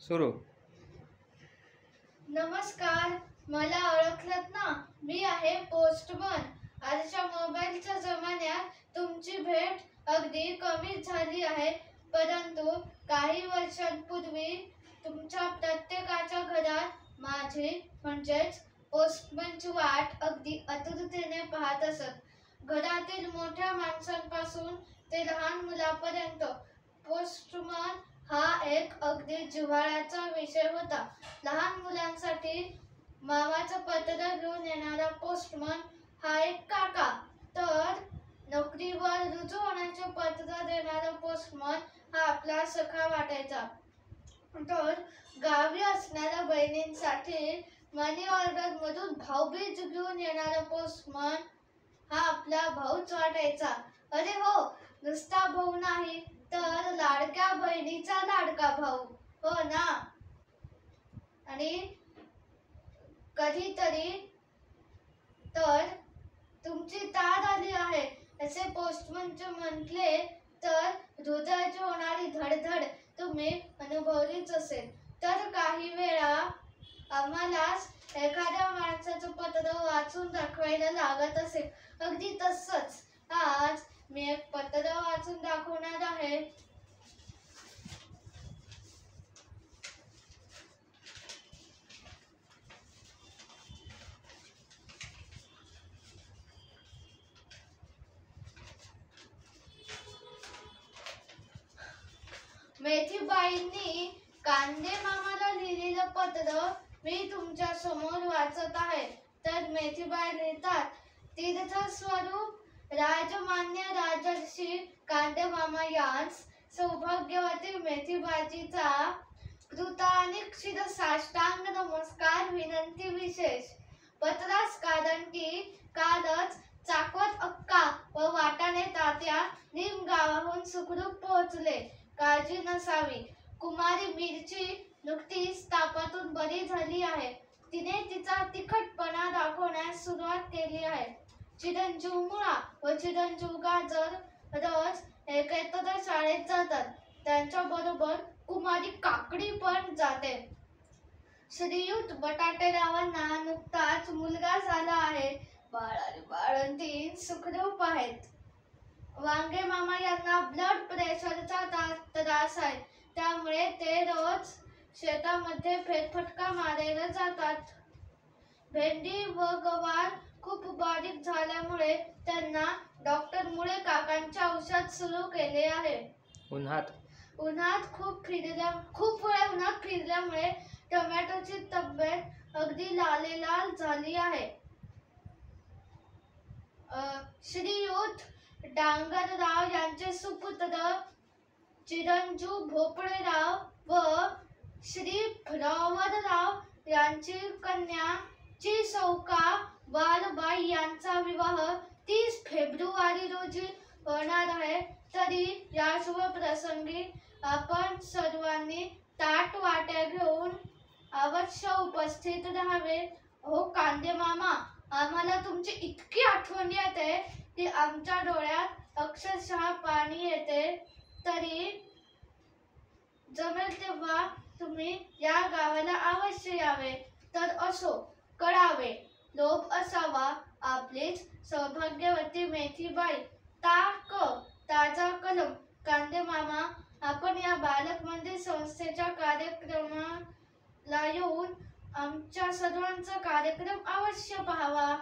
सुरू. नमस्कार, मला ओळखलत ना? मी आहे पोस्टमन. आजच्या मोबाईलच्या जमान्यात तुमची भेट अगदी कमी झाली आहे, परंतु काही वर्षांपूर्वी तुमच्या प्रत्येकाच्या घरात माझी म्हणजेच पोस्टमनची वाट अगदी आतुरतेने पाहत असत. घरातील मोठ्या माणसांपासून ते लहान मुलापर्यंत पोस्टमन हा एक अगदी जिव्हाळ्याचा विषय होता. लहान मुलांसाठी मामाचं पत्र घेऊन येणारा पोस्टमन हा एक काका, तर नोकरीवर रुजू होण्याचे पत्र देणारा पोस्टमन हा आपला सखा वाटायचा. तर गावी असणाऱ्या बहिणींसाठी मनी ऑर्डर मधून भाऊबीज घेऊन येणारा पोस्टमन हा आपला भाऊच वाटायचा. अरे हो, नुसता भाऊ नाही तर लाडक्या बहिणीचा लाडका भाऊ, हो ना? आणि कधीतरी तर तुमची तार आली आहे असे पोस्टमनचे म्हटले तर हृदयाची होणारी धडधड तुम्ही अनुभवलीच असेल. तर काही वेळा आम्हालाच एखाद्या माणसाचं पत्र वाचून दाखवायला लागत असेल. अगदी तसंच आज मी एक पत्र वाचून दाखवणार आहे. मेथीबाईंनी कांदे मामाला लिहिलेलं पत्र मी तुमच्या समोर वाचत आहे. तर मेथीबाई लिहितात, तीर्थस्वरूप राजमान्य राजर्षी कांदे मामा यांस सौभाग्यवती मेथीबाजीचा कृतानिक्षित साष्टांग नमस्कार. विनंती विशेष. पत्रास कारण की कालच चाकवत अक्का व वाटाणे तात्या निम गावाहून सुखरूप पोहोचले. काळजी नसावी. कुमारी मिरची नुकतीच तापातून बरी झाली आहे. तिने तिचा तिखटपणा दाखवण्यास सुरुवात केली आहे. चिरंजीव मुळा व चिरंजीव गाजर रोज एकत्र शाळेत जातात. त्यांच्या बरोबर कुमारी काकडी पण जाते. श्रीयुत बटाटेरावांना नुकताच मुलगा झाला आहे. बाळंतीण सुखरूप आहेत. वांगे मामा यांना ब्लड प्रेशरचा त्रास आहे, त्यामुळे ते रोज शेतामध्ये फेरफटका मारायला जातात. भेंडी व गवार खूप बारीक झाल्यामुळे त्यांना डॉक्टर मुळे काकांचे औषध सुरू केले आहे. उन्हात खूप वेळ उन्हात फिरल्यामुळे टोमॅटोची तब्येत अगदी लालेलाल झाली आहे. श्रीयुत डांगरराव यांचे सुपुत्र चिरंजीव भोपळेराव व श्री फ्लॉवरराव यांची कन्या चिसौका बालबाई यांचा विवाह 30 फेब्रुवारी रोजी होणार आहे. तरी या शुभ प्रसंगी आपण सर्वांनी ताट वाट्या घेऊन अवश्य उपस्थित राहावे. हो कांदे मामा, आम्हाला तुमची इतकी आठवण येते की आमच्या डोळ्यात अक्षरशः पाणी येते. तरी जमेल तेव्हा तुम्ही या गावाला अवश्य यावे. तर असो, कळावे. लोभ असावा आपलीच सौभाग्यवती मेथीबाई. ताजा कलम. कांदे मामा, आपण या बालक मंदिर संस्थेच्या कार्यक्रमाला येऊन आमच्या सर्वांचा कार्यक्रम अवश्य पाहावा.